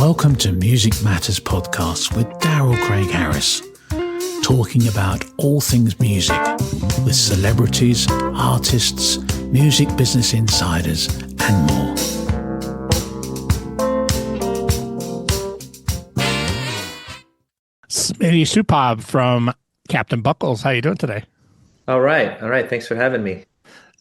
Welcome to Music Matters Podcast with Daryl Craig Harris, talking about all things music with celebrities, artists, music business insiders, and more. Smitty Supab from Captain Buckels. How you doing today? All right. Thanks for having me.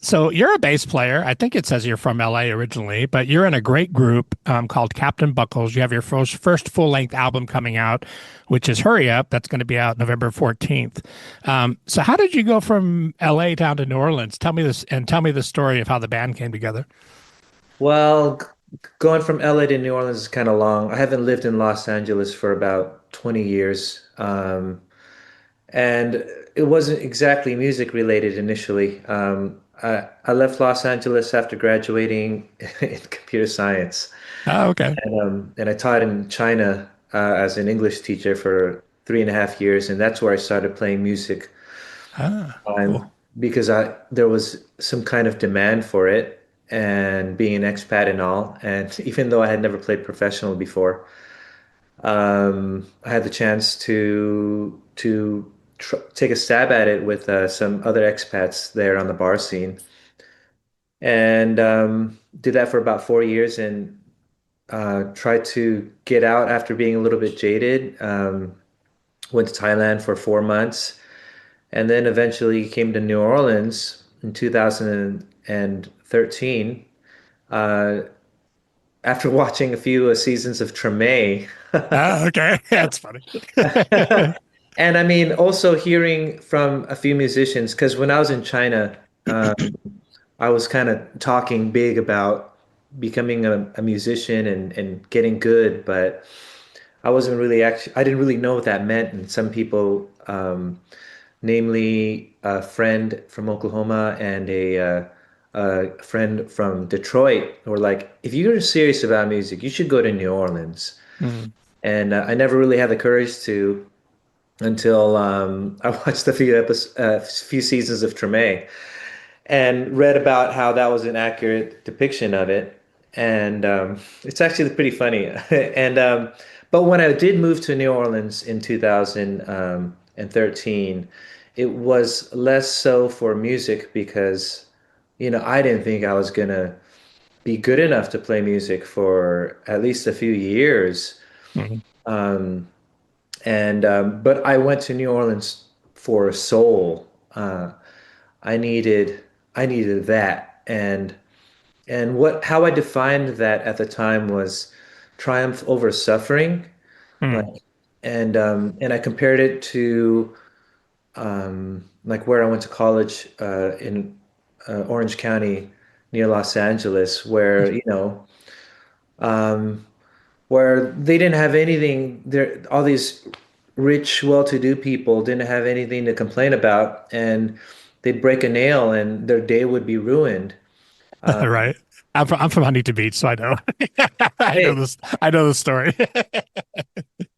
So you're a bass player. I think it says you're from LA originally, but you're in a great group called Captain Buckels. You have your first full-length album coming out, which is Hurry Up. That's going to be out November 14th. So how did you go from LA down to New Orleans? Tell me this, and tell me the story of how the band came together. Well, going from LA to New Orleans is kind of long. I haven't lived in Los Angeles for about 20 years. And it wasn't exactly music related initially. I left Los Angeles after graduating in computer science. Oh, okay. And I taught in China as an English teacher for 3.5 years, and that's where I started playing music. Cool. Because there was some kind of demand for it, and being an expat and all. And even though I had never played professional before, I had the chance to take a stab at it with some other expats there on the bar scene, and did that for about 4 years, and tried to get out after being a little bit jaded. Went to Thailand for 4 months, and then eventually came to New Orleans in 2013 after watching a few seasons of Treme. Oh, okay. That's funny. And I mean, also hearing from a few musicians, because when I was in China, I was kind of talking big about becoming a musician and getting good, but I wasn't really I didn't really know what that meant. And some people, namely a friend from Oklahoma and a friend from Detroit, were like, if you're serious about music, you should go to New Orleans. Mhm. And I never really had the courage to until I watched a few seasons of Treme and read about how that was an accurate depiction of it. And it's actually pretty funny. And but when I did move to New Orleans in 2013, it was less so for music because, I didn't think I was gonna be good enough to play music for at least a few years. Mhm. Um, and But I went to New Orleans for soul. I needed I needed that, and what how I defined that at the time was triumph over suffering. Like, Mhm. and I compared it to like where I went to college in Orange County near Los Angeles, um, where they didn't have anything there. All these rich, well-to-do people didn't have anything to complain about, and they'd break a nail and their day would be ruined. Right. I'm from Huntington Beach, so I know. I know Hey, this. I know the story.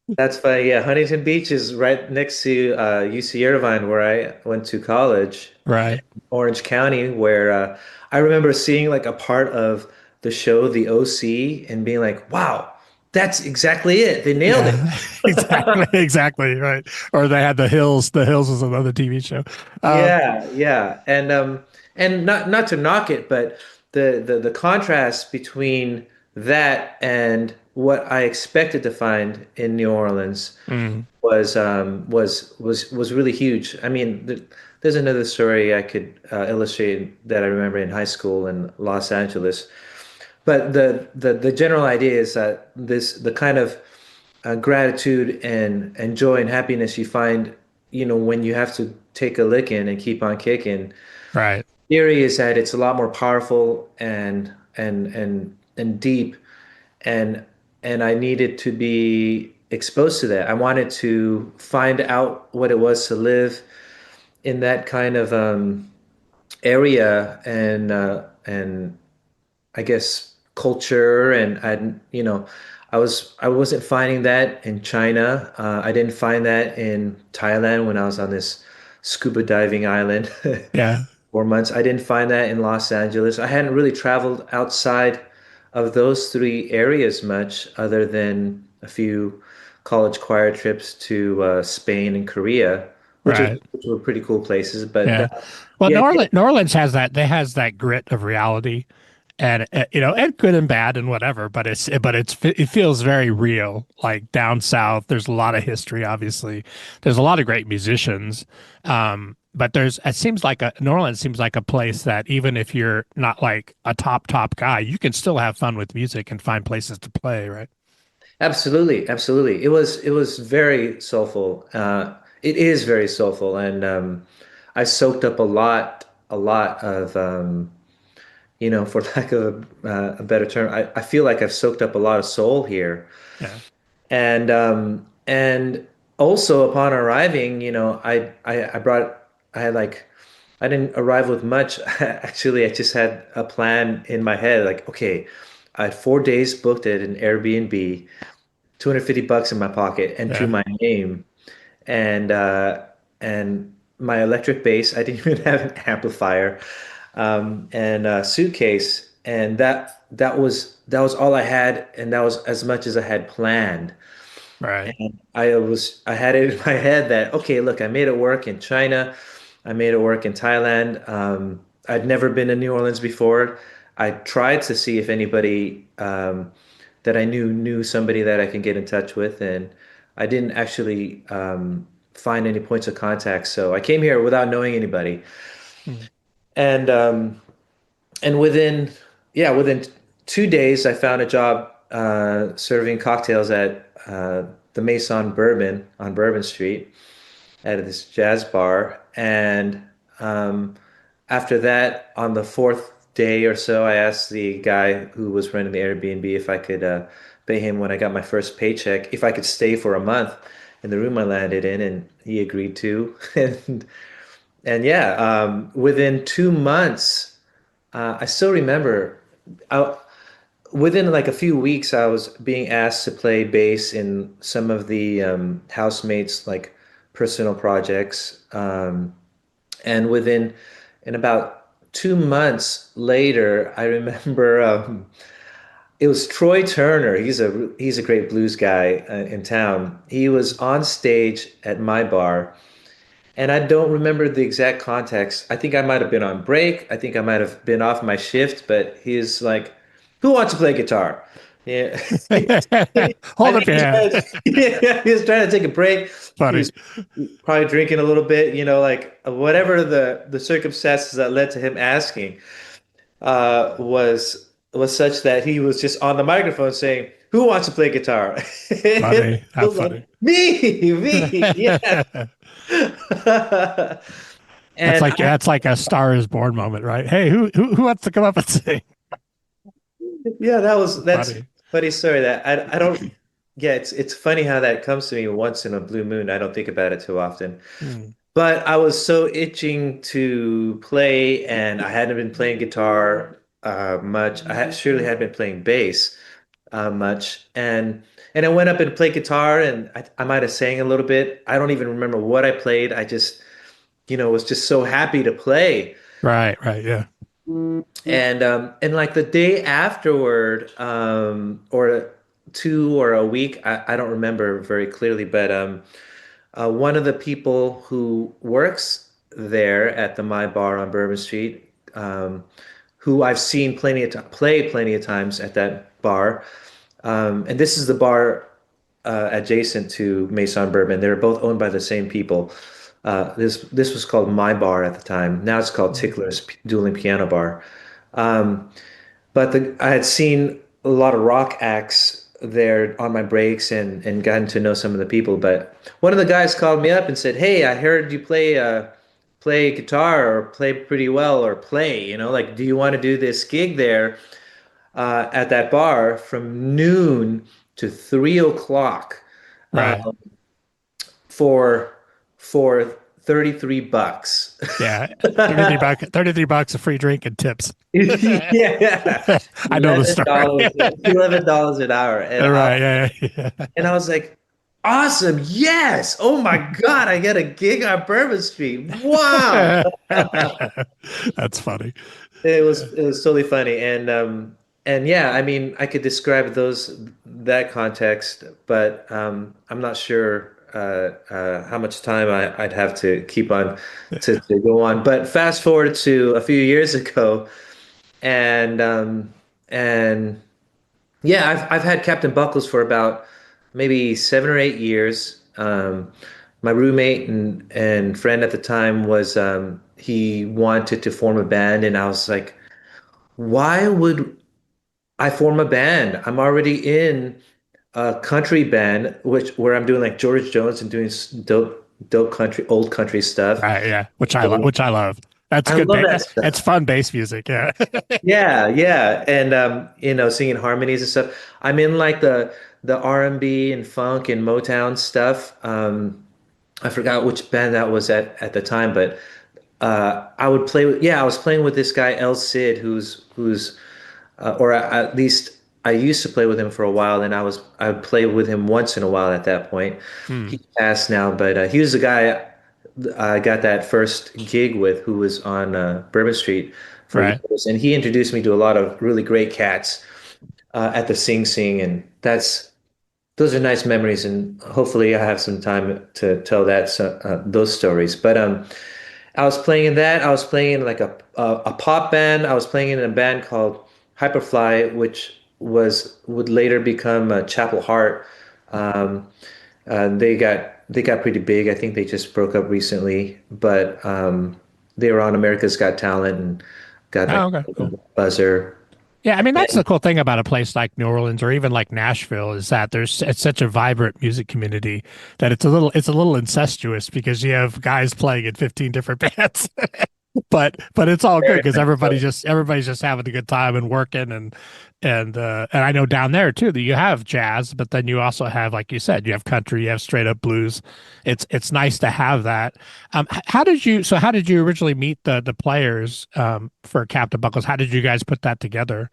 that's funny. Yeah, Huntington Beach is right next to UC Irvine, where I went to college, Right. Orange County, where I remember seeing like a part of the show, The OC, and being like, wow, that's exactly it. They nailed it. Yeah. Exactly. Exactly. Right. Or they had the Hills. The Hills was another TV show. Um, Yeah, yeah. And not to knock it, but the contrast between that and what I expected to find in New Orleans mm, was really huge. I mean, there's another story I could illustrate that I remember in high school in Los Angeles. But the general idea is that the kind of gratitude and joy and happiness you find, when you have to take a licking and keep on kicking. right. Theory is that it's a lot more powerful and deep, and I needed to be exposed to that. I wanted to find out what it was to live in that kind of area and I guess culture, and I wasn't finding that in China. I didn't find that in Thailand when I was on this scuba diving island. Yeah. 4 months. I didn't find that in Los Angeles. I hadn't really traveled outside of those three areas much, other than a few college choir trips to Spain and Korea, Right. which were pretty cool places. But Yeah. Well, yeah, New Orleans has that. They has that grit of reality, and and good and bad and whatever. It feels very real. Like down south, there's a lot of history. Obviously, there's a lot of great musicians. But it seems like New Orleans seems like a place that even if you're not like a top guy, you can still have fun with music and find places to play. Right. absolutely, absolutely. It was very soulful. It is very soulful, and I soaked up a lot of for lack of a better term, I feel like I've soaked up a lot of soul here. Yeah. And also upon arriving, I had like I didn't arrive with much. Actually, I just had a plan in my head, like, okay, I had 4 days booked at an Airbnb, $250 in my pocket, and to Yeah. my name, and my electric bass. I didn't even have an amplifier, and a suitcase, and that was all I had, and that was as much as I had planned. Right. And I had it in my head that, okay, look, I made it work in China. I made it work in Thailand. I'd never been to New Orleans before. I tried to see if anybody that I knew somebody that I can get in touch with, and I didn't actually find any points of contact. So I came here without knowing anybody, Mm. and within 2 days, I found a job serving cocktails at the Maison Bourbon on Bourbon Street at this jazz bar. And um, after that, on the fourth day or so, I asked the guy who was running the Airbnb if I could pay him when I got my first paycheck, if I could stay for a month in the room I landed in, and he agreed to. And yeah, within 2 months, I still remember. I, Within like a few weeks, I was being asked to play bass in some of the housemates' like personal projects. And in about 2 months later, I remember it was Troy Turner. He's a great blues guy in town. He was on stage at my bar, and I don't remember the exact context. I think I might have been on break. I think I might have been off my shift, but he's like, "Who wants to play guitar?" Yeah. I Hold up think your hand. yeah, he was trying to take a break. He Funny. was probably drinking a little bit, like whatever the circumstances that led to him asking was such that he was just on the microphone saying, "Who wants to play guitar?" And Funny. I How was like, funny. me, yeah. And That's like a Star is Born moment, right? Hey, who wants to come up and sing? yeah, that's a Funny. funny story. That I don't. Yeah, it's funny how that comes to me once in a blue moon. I don't think about it too often. Hmm. But I was so itching to play, and I hadn't been playing guitar much. Surely had been playing bass much, and I went up and played guitar, and I might have sang a little bit. I don't even remember what I played. I just, was just so happy to play. Right, right, yeah. And like the day afterward, or two or a week, I don't remember very clearly, but one of the people who works there at the My Bar on Bourbon Street, who I've seen play plenty of times at that bar, and this is the bar adjacent to Maison Bourbon. They were both owned by the same people. This was called My Bar at the time. Now it's called Hmm. Tickler's Dueling Piano Bar. Um, but I had seen a lot of rock acts there on my breaks, and gotten to know some of the people. But one of the guys called me up and said, "Hey, I heard you play guitar or play pretty well or play, like, do you want to do this gig there at that bar from noon to 3 o'clock Right. for for $33?" Yeah. 33 bucks a free drink and tips. Yeah, I know the eleven story. dollars, $11 an hour, Right, yeah, yeah. and I was like, "Awesome! Yes! Oh my God! I get a gig on Bourbon Street! Wow!" That's funny. It was totally funny, and and yeah, I mean, I could describe that context, but I'm not sure how much time I'd have to keep on to go on. But fast forward to a few years ago, and and yeah, I've had Captain Buckles for about maybe 7 or 8 years. My roommate and friend at the time was he wanted to form a band, and I was like, why would I form a band? I'm already in a country band, where I'm doing like George Jones and doing dope country, old country stuff. Right, yeah, which I love. That's I good. love that It's stuff. fun bass music. Yeah. Yeah, yeah, and singing harmonies and stuff. I'm in like the R&B and funk and Motown stuff. I forgot which band that was at the time, but I would play with, yeah, I was playing with this guy El Cid, or at least I used to play with him for a while, and I would play with him once in a while at that point. Hmm. He's passed now, but he was the guy I got that first gig with, who was on Bourbon Street for Right. years, and he introduced me to a lot of really great cats at the Sing Sing, and that's those are nice memories, and hopefully I have some time to tell those stories. But I was playing in that. I was playing in like a pop band. I was playing in a band called Hyperfly, which would later become Chapel Heart. Um, they got pretty big. I think they just broke up recently, but they were on America's Got Talent and got Oh, like okay, a cool. buzzer. Yeah, I mean that's the cool thing about a place like New Orleans or even like Nashville is that it's such a vibrant music community that it's a little incestuous because you have guys playing in 15 different bands. But it's all good Very because much so. everybody's just having a good time and working and I know down there too that you have jazz, but then you also have, like you said, you have country, you have straight up blues. It's nice to have that. How did you originally meet the players for Captain Buckles? How did you guys put that together?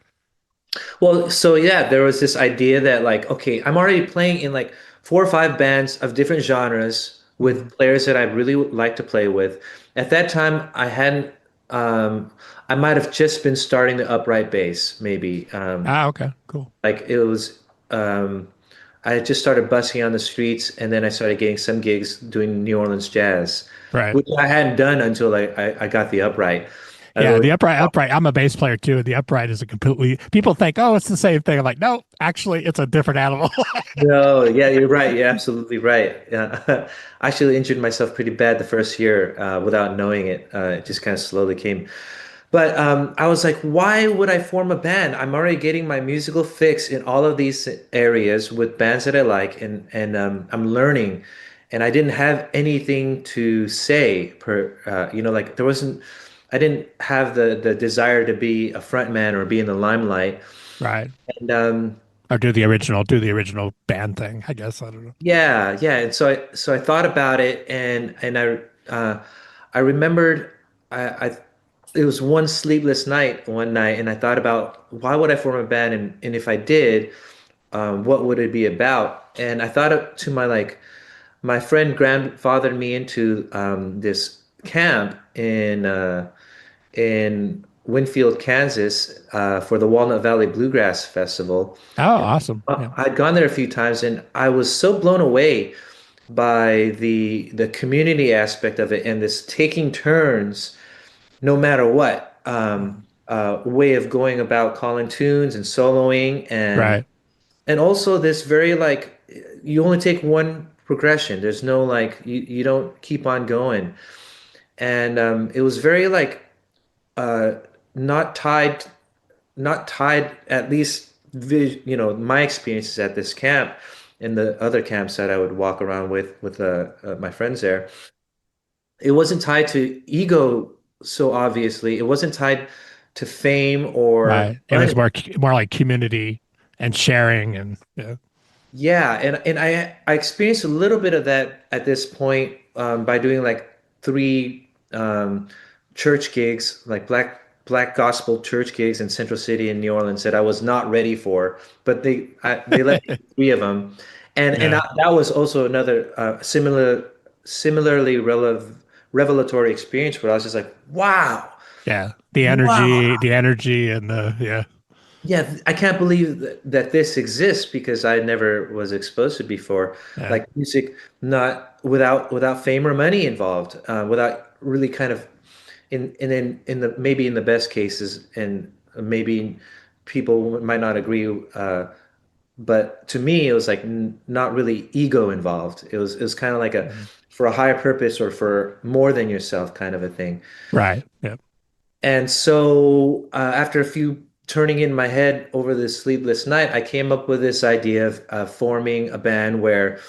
Well, so yeah, there was this idea that like, okay, I'm already playing in like 4 or 5 bands of different genres Mhm. with players that I really would like to play with. At that time, I hadn't, I might have just been starting the upright bass, maybe. Ah, okay, cool. Like it was, um, I had just started busking on the streets, and then I started getting some gigs doing New Orleans jazz, Right. which I hadn't done until I got the upright. I Yeah, really, the upright. I'm a bass player too. The upright is a completely. People think, oh, it's the same thing. I'm like, no, actually, it's a different animal. no, yeah, you're right. You're absolutely right. Yeah. I actually injured myself pretty bad the first year without knowing it. It just kind of slowly came. But I was like, why would I form a band? I'm already getting my musical fix in all of these areas with bands that I like, and I'm learning. And I didn't have anything to say like there wasn't. I didn't have the desire to be a front man or be in the limelight. Right. And Or do the original band thing. I guess I don't know. yeah, yeah. And so I thought about it, and I remembered I it was one sleepless night one night, and I thought about why would I form a band, and if I did, what would it be about? And I thought to my friend grandfathered me into this camp in Winfield, Kansas, for the Walnut Valley Bluegrass Festival. Oh, awesome. Yeah. I'd gone there a few times, and I was so blown away by the community aspect of it and this taking turns no matter what, Mhm. way of going about calling tunes and soloing, Right. and also this very like you only take one progression. There's no like you don't keep on going, and it was very like uh, not tied not tied, at least my experiences at this camp and the other camps that I would walk around with my friends there. It wasn't tied to ego so obviously. It wasn't tied to fame or Right. It was money. more like community and sharing and yeah. Yeah, and I experienced a little bit of that at this point by doing like 3 church gigs, like black gospel church gigs in Central City in New Orleans that I was not ready for, but they let me do 3 of them, and Yeah. that was also another similarly revelatory experience where I was just like, wow, Yeah. wow. The energy and the yeah. I can't believe that this exists because I never was exposed to it before. Yeah. Like music, not without fame or money involved, without really kind of in the maybe in the best cases, and maybe people might not agree, but to me it was like n not really ego involved. It was kind of like a Mhm. for a higher purpose or for more than yourself kind of a thing. Right. Yeah. And so, after a few turning in my head over this sleepless night, I came up with this idea of forming a band where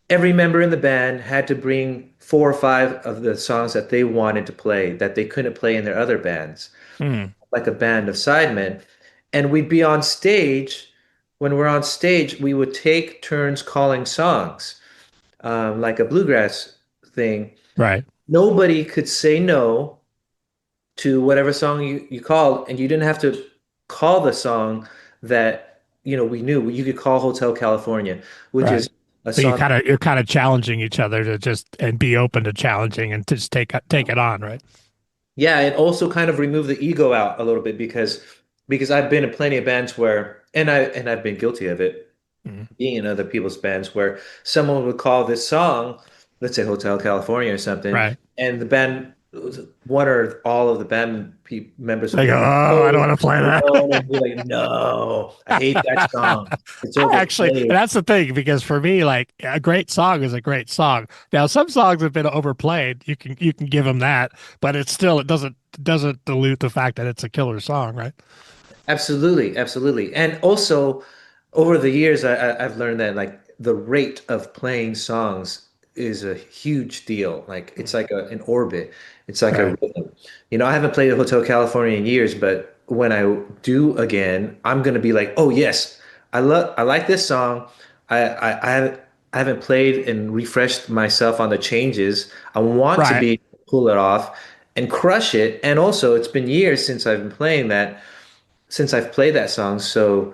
every member in the band had to bring 4 or 5 of the songs that they wanted to play that they couldn't play in their other bands, Mm. like a band of sidemen. And we'd be on stage. When we're on stage, we would take turns calling songs, like a bluegrass thing. Right. Nobody could say no to whatever song you called, and you didn't have to call the song that we knew. You could call Hotel California, which Right. is a So song. you're kind of challenging each other to just and be open to challenging and to just take it on, right? Yeah, it also kind of removed the ego out a little bit because I've been in plenty of bands where, and I've been guilty of it, Mhm. being in other people's bands where someone would call this song, let's say Hotel California or something, Right. and the band, one or all of the band members would They be go, like, oh, I don't "Oh, want to play no," and be that. like, "No, I hate that song. It's I actually, overplayed." that's the thing, because for me, like a great song is a great song. Now, some songs have been overplayed. You can give them that, but it's still it doesn't dilute the fact that it's a killer song, right? Absolutely, absolutely. And also, over the years, I've learned that like the rate of playing songs is a huge deal. Like it's like an orbit. It's like a Right, rhythm. I haven't played Hotel California in years, but when I do again, I'm gonna be like, oh yes, I like this song. I haven't played and refreshed myself on the changes. I want to right, be pull it off and crush it. And also, it's been years since I've been playing that since I've played that song. So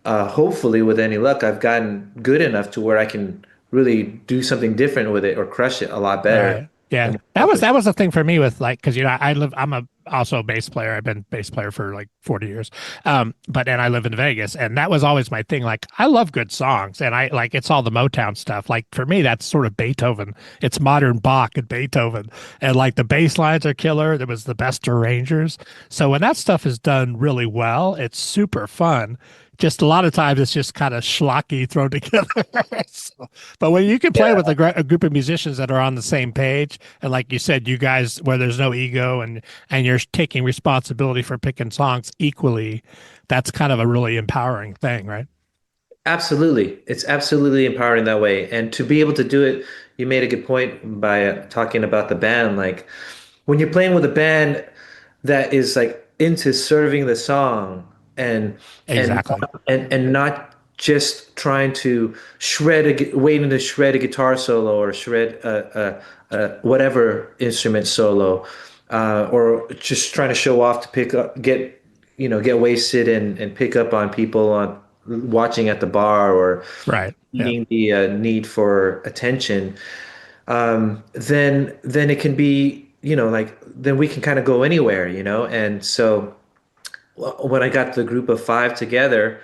hopefully, with any luck, I've gotten good enough to where I can really do something different with it or crush it a lot better right. Yeah, and more that was confident. that was the thing for me with like because I'm a also a bass player. I've been bass player for like 40 years. But and I live in Vegas, and that was always my thing. Like I love good songs, and I like it's all the Motown stuff. Like for me, that's sort of Beethoven. It's modern Bach and Beethoven, and like the bass lines are killer. There was the best arrangers. So when that stuff is done really well, it's super fun. Just a lot of times it's just kind of schlocky thrown together. So, but when you can play with Yeah, a group of musicians that are on the same page, and like you said, you guys where there's no ego and you're taking responsibility for picking songs equally, that's kind of a really empowering thing, right? absolutely. It's absolutely empowering that way. And to be able to do it, you made a good point by talking about the band. Like when you're playing with a band that is like into serving the song and and Exactly. and not just trying to waiting to shred a guitar solo or shred whatever instrument solo, or just trying to show off to pick up get wasted and pick up on people on watching at the bar or Right. Yeah. needing the need for attention. Then it can be, like then we can kind of go anywhere, and so when I got the group of 5 together,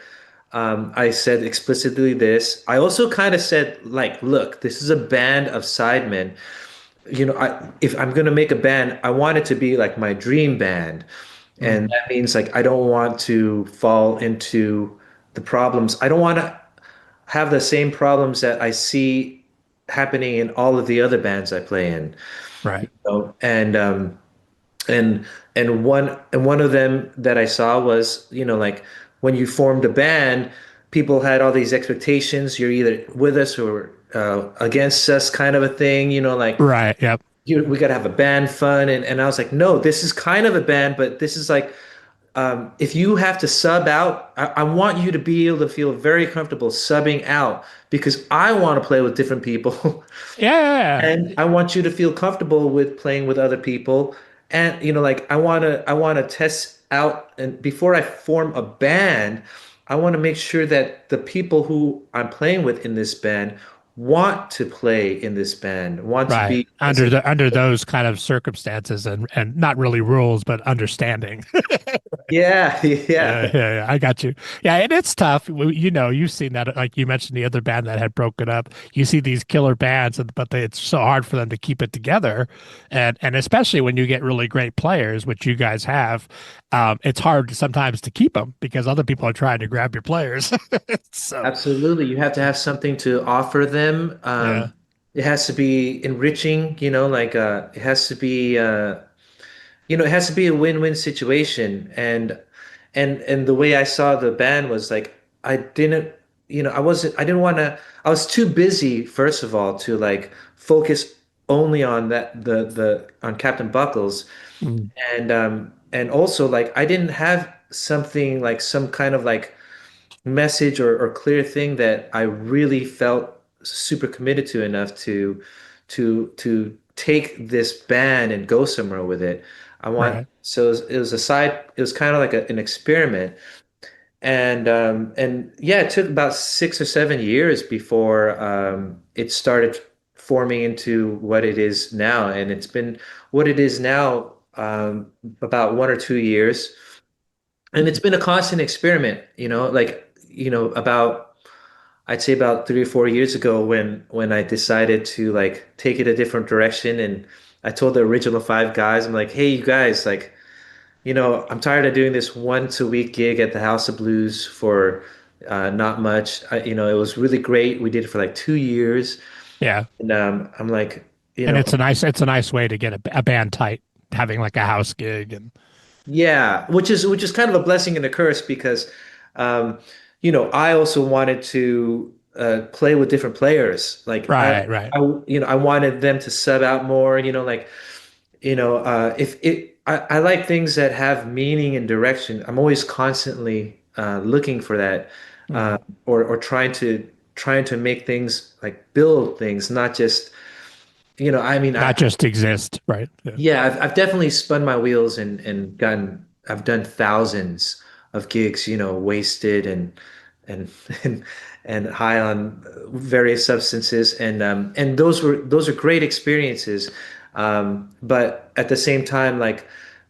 I said explicitly this. I also kind of said, like, look, this is a band of sidemen. If I'm gonna make a band, I want it to be like my dream band, and Mm, that means like I don't want to fall into the problems. I don't want to have the same problems that I see happening in all of the other bands I play in. right. And one of them that I saw was, like when you formed a band, people had all these expectations. You're either with us or against us, kind of a thing. Like Right. Yep. we got to have a band fun. And I was like, no, this is kind of a band, but this is like if you have to sub out, I want you to be able to feel very comfortable subbing out because I want to play with different people. Yeah. And I want you to feel comfortable with playing with other people. And like I want to test out, and before I form a band, I want to make sure that the people who I'm playing with in this band want to play in this band, want to Right. be as a Under those kind of circumstances and not really rules, but understanding. yeah, Yeah, yeah. yeah, yeah, I got you. Yeah, and it's tough. You know, you've seen that. Like you mentioned, the other band that had broken up. You see these killer bands, but it's so hard for them to keep it together, and especially when you get really great players, which you guys have, it's hard sometimes to keep them because other people are trying to grab your players. So, Absolutely. You have to have something to offer them. yeah, It has to be enriching, like it has to be it has to be a win-win situation. And the way I saw the band was like I didn't, I didn't want to, I was too busy, first of all, to like focus only on the on Captain Buckles. Mm, And also like I didn't have something like some kind of like message or clear thing that I really felt super committed to enough to take this band and go somewhere with it. right, It was a side, it was kind of like an experiment. And yeah, it took about 6 or 7 years before it started forming into what it is now. And it's been what it is now about 1 or 2 years. And it's been a constant experiment, like, about I'd say about 3 or 4 years ago when I decided to like take it a different direction. And I told the original five guys, I'm like, hey, you guys, like, I'm tired of doing this once a week gig at the House of Blues for not much. It was really great. We did it for like 2 years. yeah. And I'm like, And it's a nice way to get a band tight, having like a house gig and yeah, which is kind of a blessing and a curse because, um, I also wanted to play with different players. Like right, right. I wanted them to sub out more. Like, if it, I like things that have meaning and direction. I'm always constantly looking for that, Mm. or trying to make things like build things, not just, I mean, Not just exist, right? Yeah. yeah, I've definitely spun my wheels and I've done thousands of gigs, wasted and and and high on various substances, and those are great experiences. But at the same time, like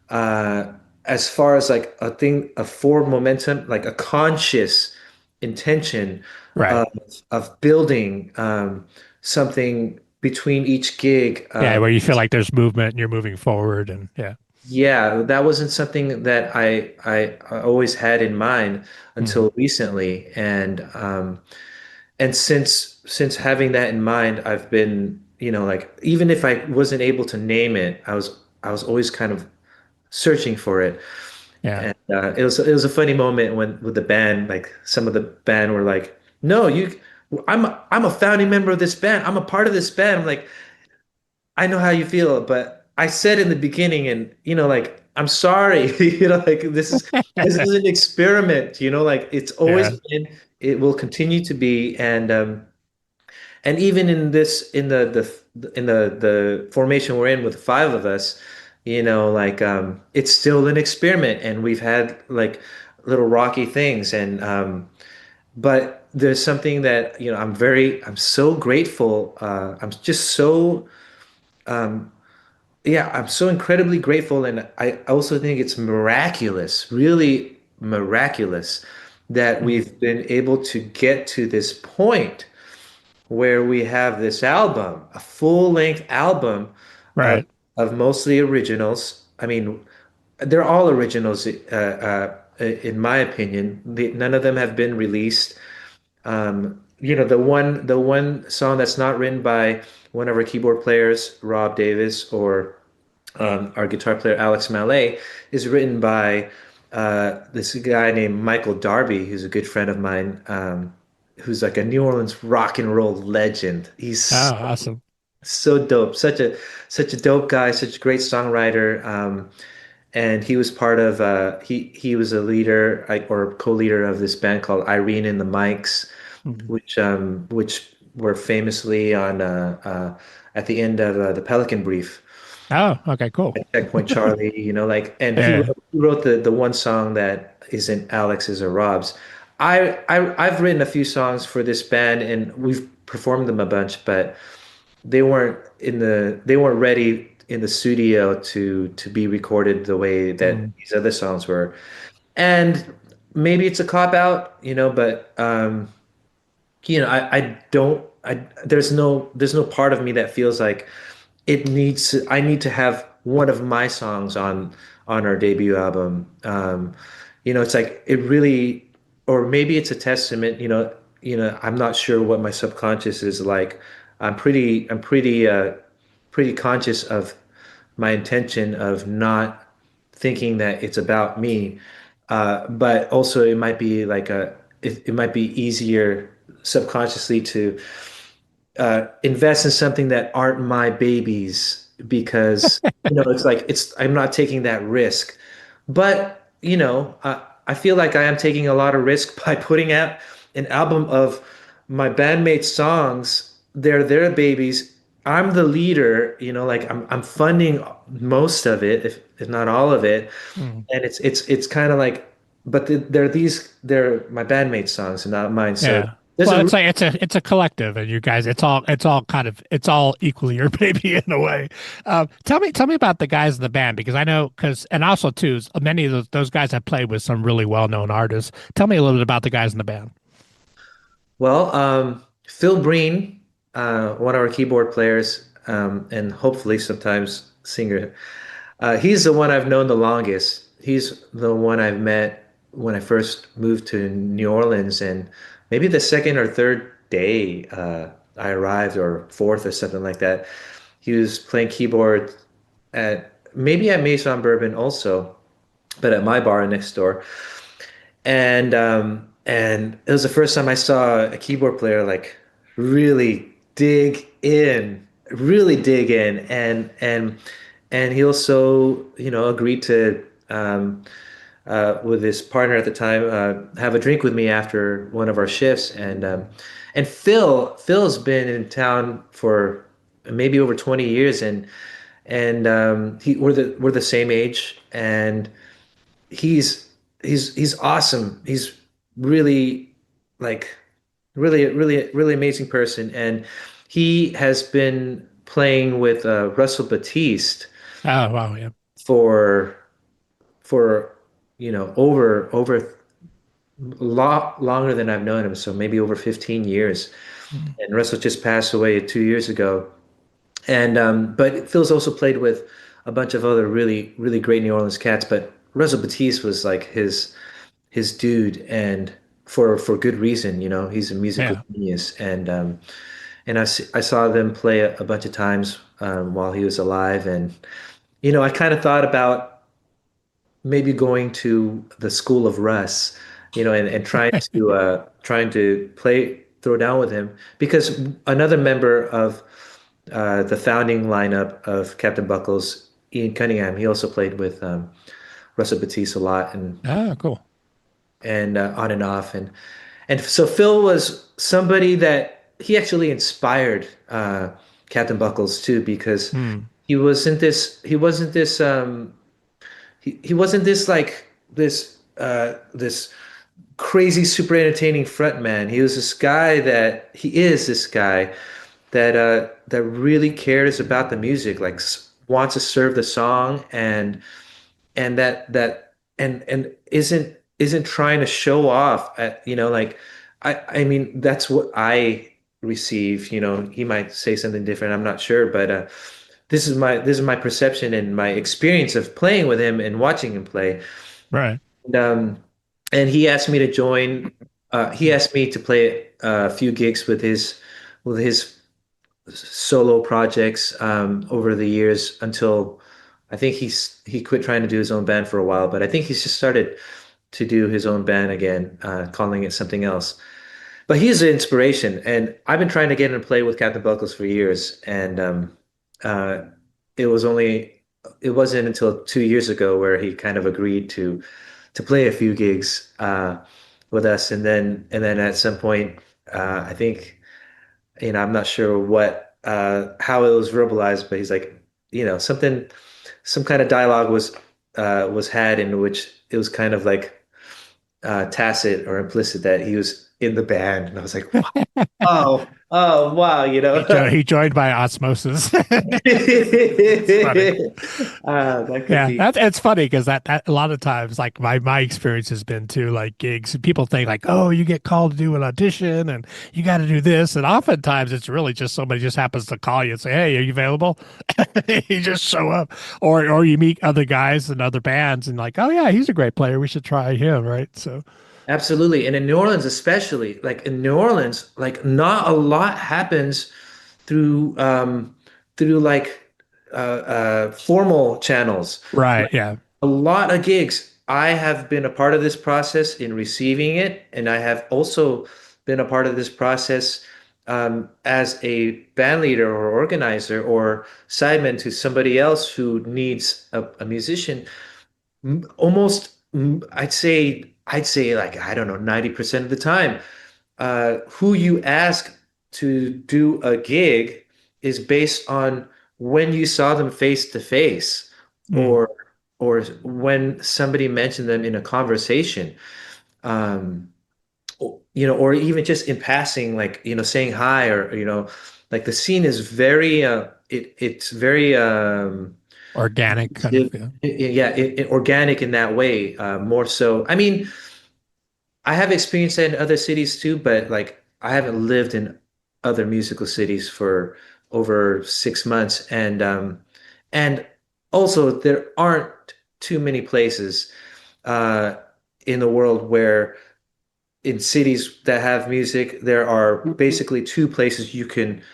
uh, as far as like a forward momentum, like a conscious intention Right. of of building something between each gig. Yeah, where you feel like there's movement and you're moving forward and yeah. Yeah, that wasn't something that I always had in mind Mhm. until recently, and since having that in mind, I've been, like even if I wasn't able to name it, I was always kind of searching for it. Yeah. And it was a funny moment when with the band, like some of the band were like, "No, I'm a founding member of this band. I'm a part of this band." I'm like, I know how you feel, but I said in the beginning, and like, I'm sorry, like this is an experiment, like it's always Yeah. been, it will continue to be, and even in this, in the formation we're in with the five of us, like it's still an experiment, and we've had like little rocky things, and but there's something that I'm so grateful. I'm just so yeah, I'm so incredibly grateful, and I also think it's miraculous, really miraculous, that Mm. we've been able to get to this point where we have this album, a full-length album of Right. mostly originals. I mean, they're all originals, in my opinion. None of them have been released. The one song that's not written by one of our keyboard players, Rob Davis, or our guitar player Alex Mallet, is written by this guy named Michael Darby, who's a good friend of mine, who's like a New Orleans rock and roll legend. Oh, He's awesome. so dope, such a dope guy, such a great songwriter. And he was part of he was a leader, like, or co-leader of this band called Irene and the Mics, Mhm. which were famously on at the end of the Pelican Brief. Oh, okay, cool. Checkpoint Charlie, like, and he Yeah. wrote, he wrote the one song that isn't Alex's or Rob's. I've written a few songs for this band and we've performed them a bunch, but they weren't ready in the studio to be recorded the way that Mm. these other songs were. And maybe it's a cop out, but I don't there's no part of me that feels like I need to have one of my songs on our debut album. It's like it really, or maybe it's a testament, I'm not sure what my subconscious is like. I'm pretty conscious of my intention of not thinking that it's about me. But also it might be like it might be easier subconsciously to invest in something that aren't my babies because it's like I'm not taking that risk. But I feel like I am taking a lot of risk by putting out an album of my bandmates' songs. They're their babies. I'm the leader, like I'm funding most of it, if not all of it. Mm. And it's kind of like, but they're my bandmates' songs and not mine. So Yeah. there's Well, a it's a collective, and you guys, it's all equally your baby in a way. Tell me about the guys in the band because I know and also too, many of those guys have played with some really well known artists. Tell me a little bit about the guys in the band. Well, Phil Breen, one of our keyboard players, and hopefully sometimes singer, he's the one I've known the longest. He's the one I've met when I first moved to New Orleans, and maybe the second or third day I arrived, or fourth or something like that. He was playing keyboard maybe at Maison Bourbon also, but at my bar next door. And it was the first time I saw a keyboard player like really really dig in, and he also agreed to with his partner at the time have a drink with me after one of our shifts, and Phil's been in town for maybe over 20 years, and we're the same age, and he's he's awesome. He's really like really amazing person, and he has been playing with Russell Batiste Oh wow, yeah. for for over a lot longer than I've known him, so maybe over 15 years. Mm. And Russell just passed away 2 years ago. And but Phil's also played with a bunch of other really great New Orleans cats, but Russell Batiste was like his dude, and for good reason. He's a musical Yeah. genius, and I saw them play a bunch of times while he was alive, and I kind of thought about maybe going to the school of Russ, and trying to throw down with him, because another member of the founding lineup of Captain Buckels, Ian Cunningham, he also played with Russell Batiste a lot, Ah, cool. and on and off, and so Phil was somebody that he actually inspired Captain Buckels too, because Hmm. he wasn't this like this crazy super entertaining front man. He is this guy that really cares about the music, like wants to serve the song, and and isn't trying to show off like I mean that's what I receive. He might say something different, I'm not sure, but this is my perception and my experience of playing with him and watching him play. Right. And, and he asked me to play a few gigs with his solo projects over the years, until I think he quit trying to do his own band for a while, but I think he's just started to do his own band again, calling it something else. But he's an inspiration, and I've been trying to get him to play with Captain Buckles for years, and uh, it was only it wasn't until 2 years ago where he kind of agreed to play a few gigs with us, and then at some point, I think I'm not sure how it was verbalized, but he's like, some kind of dialogue was had in which it was kind of like tacit or implicit that he was in the band, and I was like, wow, oh, wow, you know. He joined by osmosis. It's funny. That could Yeah, be. that's it's funny because that a lot of times, like my experience has been too, like gigs, people think like, oh, you get called to do an audition and you got to do this, and oftentimes it's really just somebody just happens to call you and say, hey, are you available? You just show up, or you meet other guys and other bands and like, oh yeah, he's a great player, we should try him, right? So Absolutely. And in New Orleans, especially, like in New Orleans, like not a lot happens through through like formal channels. right, yeah, A lot of gigs. I have been a part of this process in receiving it, and I have also been a part of this process as a band leader or organizer or sideman to somebody else who needs a musician. Almost, I'd say like, I don't know, 90% of the time, who you ask to do a gig is based on when you saw them face to face, mm. or when somebody mentioned them in a conversation. Um, or even just in passing, like, saying hi, or, like the scene is very it's very Organic kind of, yeah. yeah, organic in that way, more so. I mean, I have experienced that in other cities too, but like I haven't lived in other musical cities for over 6 months, and also there aren't too many places uh, in the world where, in cities that have music, there are basically two places you can't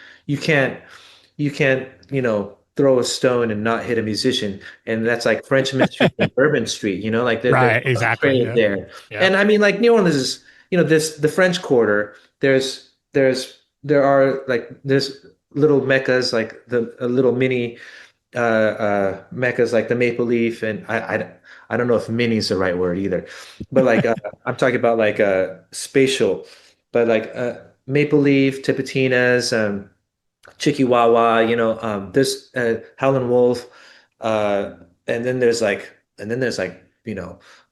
throw a stone and not hit a musician, and that's like Frenchman Street and Bourbon Street. Like they're Right, exactly, concentrated yeah, there. yeah. And I mean, like New Orleans is, this the French Quarter. There's little meccas, like the little mini meccas, like the Maple Leaf, and I don't know if mini is the right word either, but like I'm talking about like spatial, but like Maple Leaf, Tipitinas, Chikiwawa, there's Howlin' Wolf, uh, and then there's like,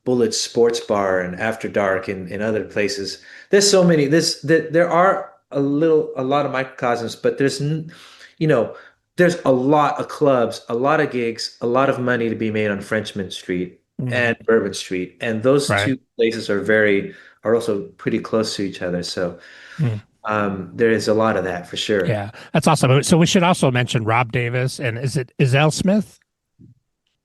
Bullet Sports Bar and After Dark and other places. There's so many. There are a lot of microcosms, but you know, there's a lot of clubs, a lot of gigs, a lot of money to be made on Frenchman Street Mhm. and Bourbon Street, and those Right. two places are also pretty close to each other. So Mm. there is a lot of that for sure. Yeah, that's awesome. So we should also mention Rob Davis and is it Izelle Smith?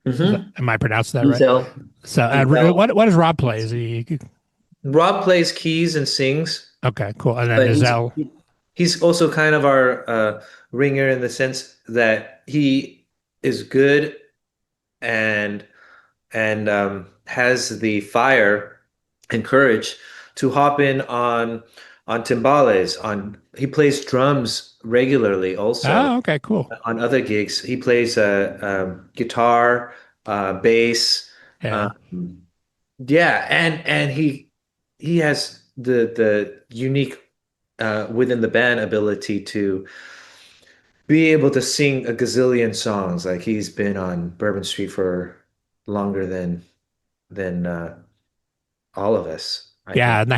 Hmm. Am I pronouncing that right? Ezel, So Ezel. what does Rob play? Is he Rob plays keys and sings, okay? Cool. And then but Izelle. he's also kind of our ringer in the sense that he is good and has the fire and courage to hop in on timbales. On He plays drums regularly also Oh, okay, cool. on other gigs. He plays guitar, bass. Yeah. Um, yeah, and he has the unique within the band ability to be able to sing a gazillion songs. Like he's been on Bourbon Street for longer than all of us, I Yeah, think. and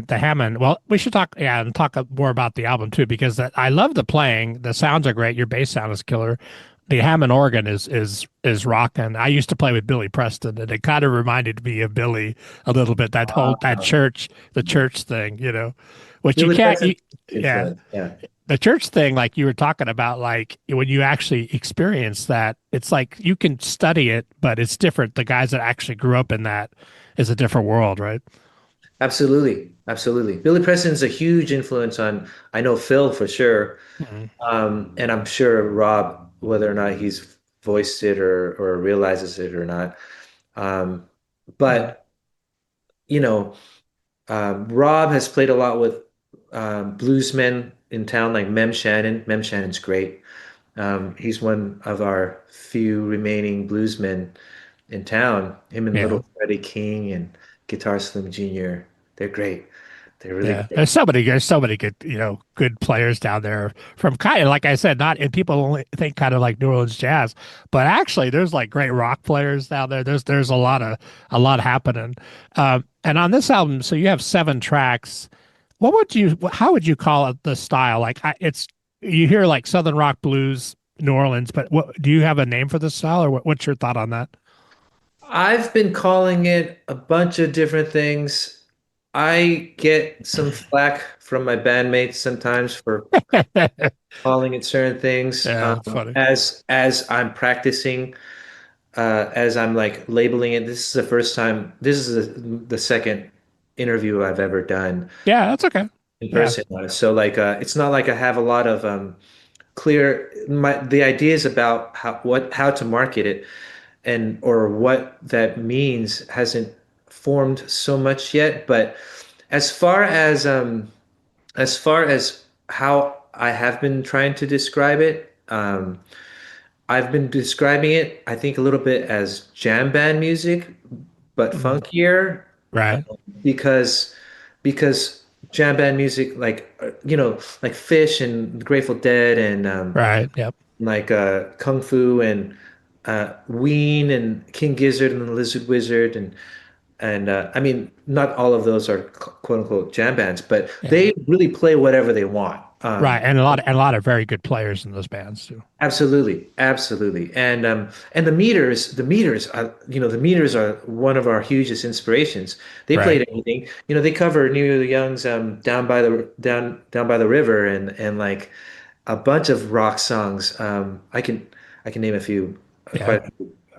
the Hammond. Well, we should talk. Yeah, and talk more about the album too, because I love the playing. The sounds are great. Your bass sound is killer. The Hammond organ is rocking. I used to play with Billy Preston, and it kind of reminded me of Billy a little bit. That Wow. church, the church thing, which you Billy can't. Preston Yeah, influence. Yeah, the church thing, like you were talking about, like when you actually experience that, it's like you can study it, but it's different. The guys that actually grew up in that is a different world, right? absolutely. Absolutely. Billy Preston's a huge influence on, I know, Phil for sure. Mhm. And I'm sure Rob, whether or not he's voiced it or realizes it or not. Um, Mhm. but, you know, Rob has played a lot with bluesmen in town, like Mem Shannon. Mem Shannon's great. He's one of our few remaining bluesmen in town. Him and Yeah. Little Freddie King and Guitar Slim Jr. They're great. They really Yeah, play. there's so many good, good players down there from kind of like I said, not and people only think kind of like New Orleans jazz, but actually there's like great rock players down there. There's a lot happening. And on this album, so you have 7 tracks. How would you call it the style? Like it's you hear like Southern rock blues, New Orleans, but what do you have a name for the style, or what's your thought on that? I've been calling it a bunch of different things. I get some flack from my bandmates sometimes for calling it certain things. Yeah, it's funny. As I'm practicing, as I'm like labeling it. This is the first time. This is the second interview I've ever done Yeah, that's okay. in Yeah, person. So like, it's not like I have a lot of clear. The ideas about how to market it and or what that means hasn't formed so much yet. But as far as as far as how I have been trying to describe it, I've been describing it, I think, a little bit as jam band music, but Mhm. funkier, uh, Right, because because jam band music, like like Fish and Grateful Dead and right. Yep. like Kung Fu and Ween and King Gizzard and the Lizard Wizard and I mean, not all of those are quote unquote jam bands, but Yeah. they really play whatever they want. Right, and a lot of very good players in those bands too. Absolutely, absolutely, and the meters are the meters are one of our hugest inspirations. They Right. played everything. They cover Neil Young's down by the river and like a bunch of rock songs. I can name a few. Yeah. Quite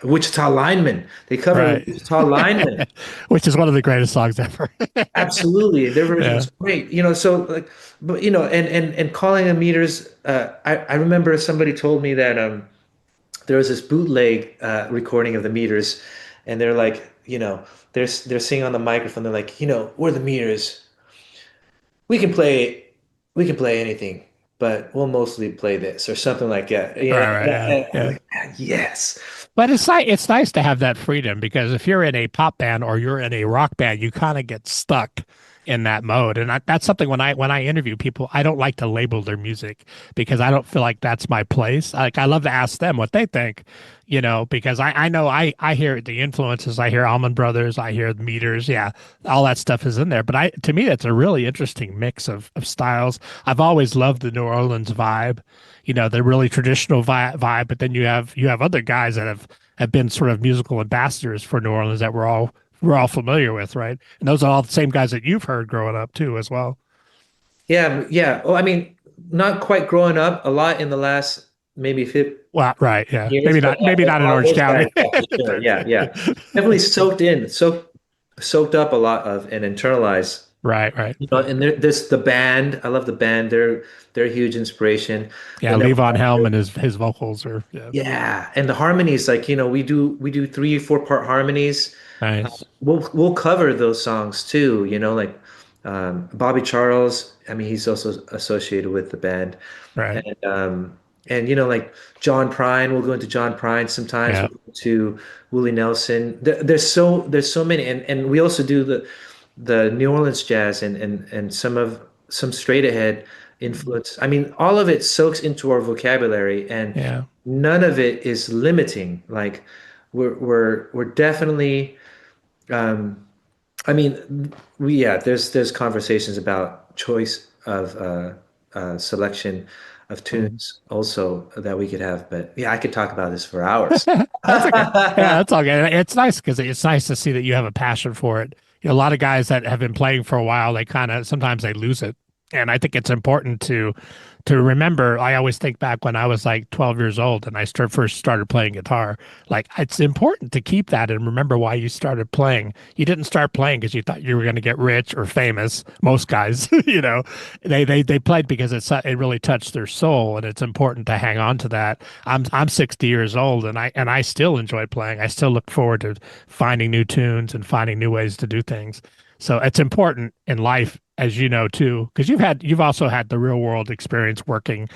Wichita Lineman. They covered Right. Wichita Lineman. Which is one of the greatest songs ever. Absolutely, their version Yeah. is great. So like, but and calling them meters. I remember somebody told me that there was this bootleg recording of the meters, and they're like, they're singing on the microphone. They're like, we're the meters. We can play, we can play anything, but we'll mostly play this or something like that. Right, right. Yeah. And I was Yeah. like, "Ah, yes, But it's nice to have that freedom because if you're in a pop band or you're in a rock band, you kind of get stuck in that mode. And that's something when I interview people, I don't like to label their music because I don't feel like that's my place. Like I love to ask them what they think, because I know I hear the influences, I hear Allman Brothers, I hear the Meters, yeah, all that stuff is in there. But to me that's a really interesting mix of styles. I've always loved the New Orleans vibe, the really traditional vibe, but then you have other guys that have been sort of musical ambassadors for New Orleans that we're all familiar with, right? And those are all the same guys that you've heard growing up too, as well. yeah, yeah. Well, I mean, not quite growing up a lot in the last maybe 50 Well, right, yeah, years, but yeah, maybe but not in all Orange those County. guys, yeah, for sure. Yeah, yeah. Definitely soaked up a lot of and internalized. Right, right. And there's the band. I love the band. They're a huge inspiration. Yeah, And Levon Helm and his vocals are yeah, yeah, and the harmonies, like we do 3 4 part harmonies. nice. We'll cover those songs too. Like Bobby Charles. I mean, he's also associated with the band, Right, and like John Prine. We'll go into John Prine sometimes. yeah, We'll go to Willie Nelson. There's so many, and we also do the New Orleans jazz and some straight ahead influence. I mean, all of it soaks into our vocabulary, and yeah. none of it is limiting. Like we're definitely. Um, I mean, there's conversations about choice of selection of Mhm. tunes also that we could have, but yeah, I could talk about this for hours. That's okay. Yeah, that's all good. It's nice because it's nice to see that you have a passion for it. A lot of guys that have been playing for a while, they kind of sometimes they lose it. And I think it's important to remember. I always think back when I was like 12 years old and I first started playing guitar. Like it's important to keep that and remember why you started playing. You didn't start playing because you thought you were going to get rich or famous. Most guys, they played because it really touched their soul, and it's important to hang on to that. I'm 60 years old and I still enjoy playing. I still look forward to finding new tunes and finding new ways to do things. So it's important in life, as you know too, because you've also had the real world experience working,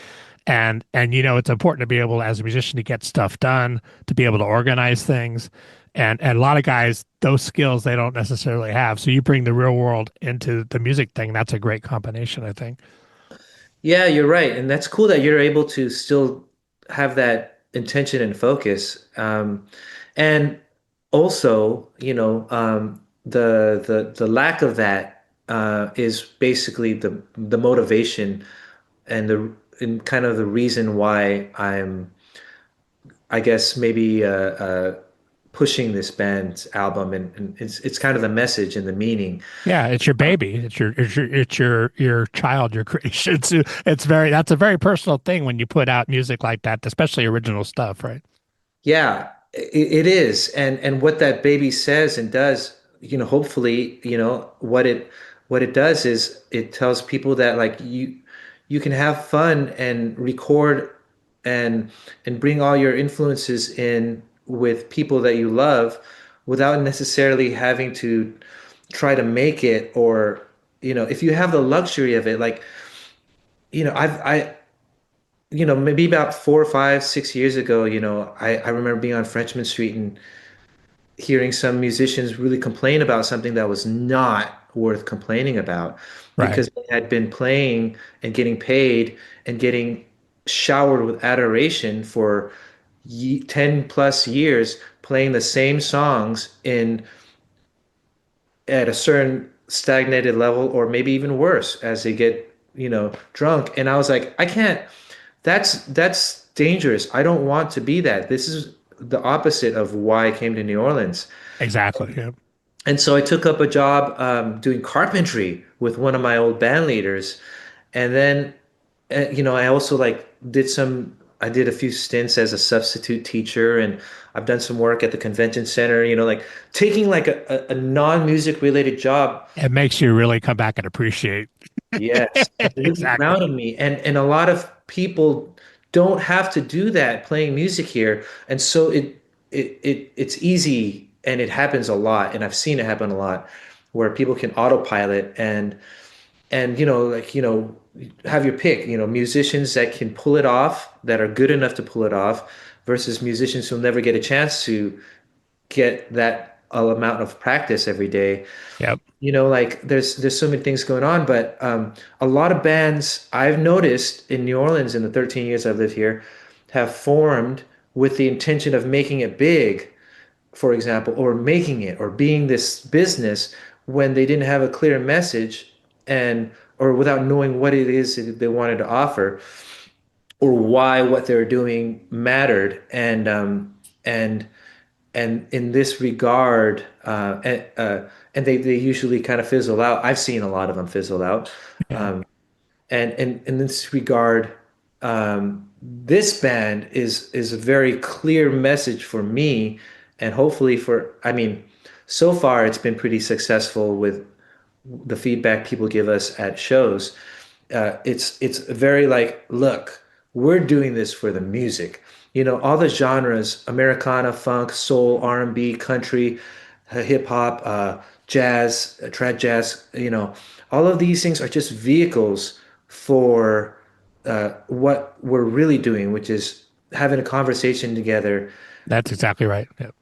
and it's important to be able as a musician to get stuff done, to be able to organize things, And a lot of guys, those skills they don't necessarily have. So you bring the real world into the music thing. That's a great combination, I think. Yeah, you're right. And that's cool that you're able to still have that intention and focus. And also, the lack of that is basically the motivation and and kind of the reason why I guess maybe pushing this band's album, and it's kind of the message and the meaning. Yeah, it's your baby. It's your child, your creation. So that's a very personal thing when you put out music like that, especially original stuff, right? Yeah, it is. And what that baby says and does, hopefully, what it does is it tells people that like you can have fun and record and bring all your influences in with people that you love without necessarily having to try to make it, or if you have the luxury of it, like maybe about 4 or 5, 6 years ago, I remember being on Frenchman Street and hearing some musicians really complain about something that was not worth complaining about Right. because they had been playing and getting paid and getting showered with adoration for 10 plus years, playing the same songs in at a certain stagnated level, or maybe even worse as they get, drunk. And I was like, I can't, that's dangerous. I don't want to be that. This is the opposite of why I came to New Orleans. Exactly. Yeah. And so I took up a job doing carpentry with one of my old band leaders. And then, I also like I did a few stints as a substitute teacher, and I've done some work at the convention center, like taking like a non-music related job. It makes you really come back and appreciate. Yes, and really Exactly. proud of me. And a lot of people don't have to do that playing music here. And so it's easy and it happens a lot. And I've seen it happen a lot where people can autopilot and have your pick, musicians that can pull it off, that are good enough to pull it off, versus musicians who'll never get a chance to get that amount of practice every day. Yep. Like there's so many things going on, but a lot of bands I've noticed in New Orleans in the 13 years I've lived here have formed with the intention of making it big, for example, or making it or being this business when they didn't have a clear message, and or without knowing what it is that they wanted to offer, or why what they were doing mattered. And in this regard, and they usually kind of fizzle out. I've seen a lot of them fizzle out. Yeah. And in this regard, this band is a very clear message for me, and hopefully I mean, so far it's been pretty successful with the feedback people give us at shows. It's very like, look, we're doing this for the music. All the genres, Americana, funk, soul, R&B, country, hip hop, jazz, trad jazz, all of these things are just vehicles for what we're really doing, which is having a conversation together, That's exactly right. Yep.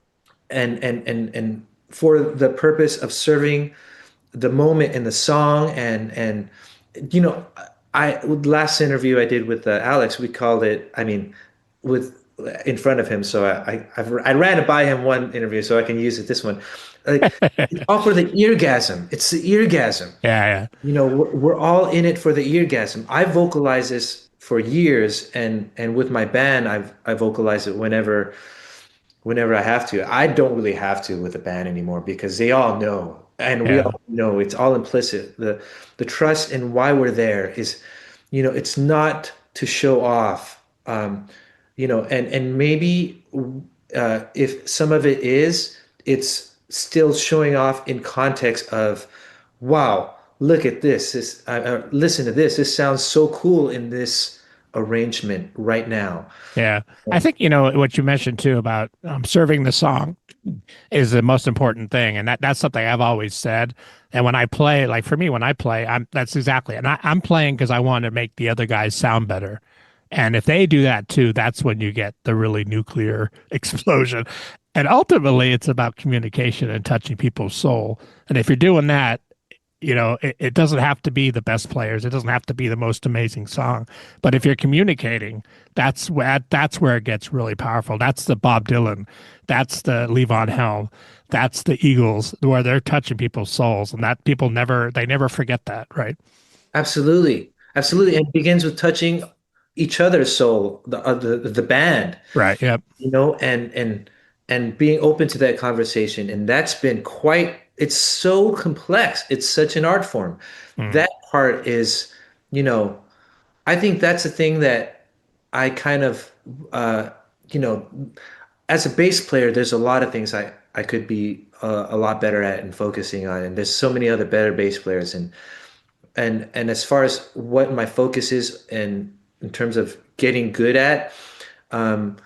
and for the purpose of serving the moment in the song. And you know I last interview I did with Alex, we called it, I mean, with in front of him, so I ran it by him one interview so I can use it this one, like, it's all for the eargasm. It's the eargasm. Yeah. Yeah. We're all in it for the eargasm. I vocalized this for years, and with my band I vocalize it whenever I have to. I don't really have to with a band anymore because they all know, and we Yeah. all know, it's all implicit. The trust in why we're there is, it's not to show off, and maybe if some of it is, it's still showing off in context of, wow, look at listen to this. This sounds so cool in this arrangement right now. Yeah. I think, what you mentioned too about serving the song is the most important thing. And that's something I've always said. And when I play, like for me, when I play, that's exactly, and I'm playing because I want to make the other guys sound better. And if they do that too, that's when you get the really nuclear explosion. And ultimately, it's about communication and touching people's soul. And if you're doing that, it doesn't have to be the best players. It doesn't have to be the most amazing song. But if you're communicating, that's where it gets really powerful. That's the Bob Dylan, that's the Levon Helm, that's the Eagles, where they're touching people's souls, and that people never forget that, right? Absolutely. Absolutely. And it begins with touching each other's soul, the band, Right. Yep. and being open to that conversation. And that's been it's so complex. It's such an art form. Mm. That part is, you know, I think that's the thing that I kind of, you know, as a bass player, there's a lot of things I could be a lot better at and focusing on. And there's so many other better bass players. And as far as what my focus is in terms of getting good at, um,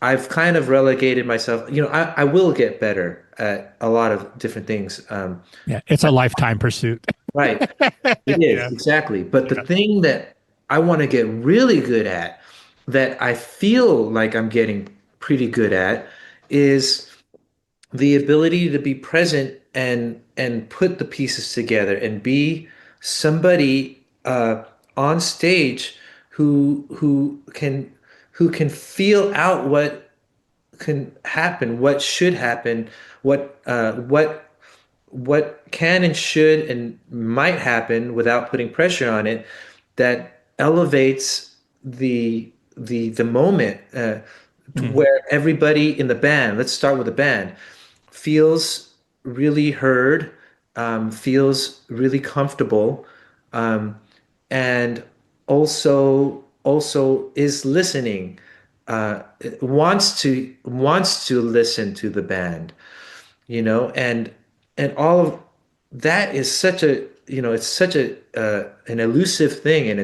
I've kind of relegated myself. I will get better at a lot of different things. Yeah. It's a lifetime pursuit. Right. It is, Yeah. exactly. But the Yeah. thing that I want to get really good at, that I feel like I'm getting pretty good at, is the ability to be present and put the pieces together and be somebody on stage who can feel out what can happen, what should happen, what can and should and might happen without putting pressure on it, that elevates the moment, to Mm. where everybody in the band, let's start with the band, feels really heard, feels really comfortable, um, and also is listening, wants to listen to the band, and all of that is such a it's such a an elusive thing, and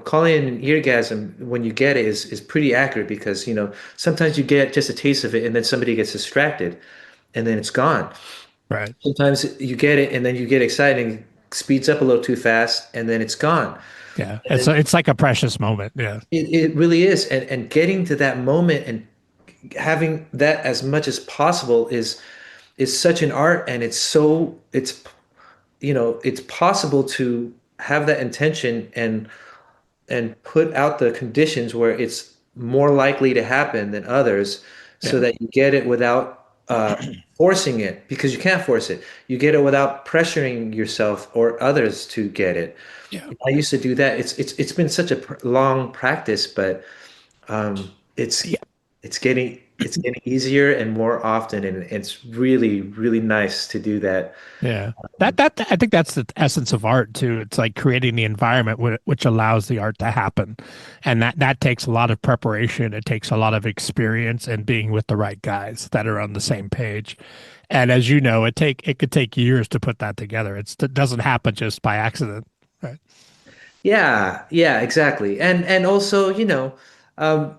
calling it an eargasm when you get it is pretty accurate, because sometimes you get just a taste of it and then somebody gets distracted and then it's gone. Right. Sometimes you get it and then you get excited and it speeds up a little too fast and then it's gone. Yeah. And It's then it's like a precious moment. Yeah. it really is, and getting to that moment and having that as much as possible is such an art, and it's possible to have that intention and put out the conditions where it's more likely to happen than others, so Yeah. that you get it without forcing it, because you can't force it. You get it without pressuring yourself or others to get it. Yeah. I used to do that. It's been such a long practice, but um, it's Yeah. it's getting easier and more often, and it's really really nice to do that. Yeah. That I think that's the essence of art too. It's like creating the environment which allows the art to happen. And that takes a lot of preparation. It takes a lot of experience and being with the right guys that are on the same page. And as you know, it could take years to put that together. It doesn't happen just by accident. Right. Yeah, yeah, exactly. And also, um,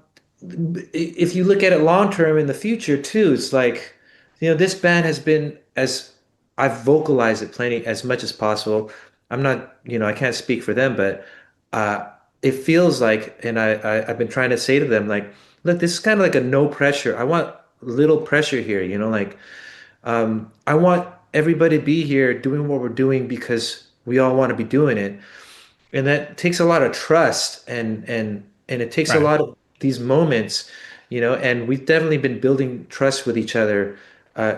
if you look at it long term in the future too, it's like, this band has been, as I've vocalized it plenty as much as possible. I'm not, I can't speak for them, but uh, it feels like, and I've been trying to say to them, like, look, this is kind of like a no pressure. I want little pressure here, like, I want everybody to be here doing what we're doing because we all want to be doing it, and that takes a lot of trust, and it takes a Right. lot of these moments, and we've definitely been building trust with each other uh,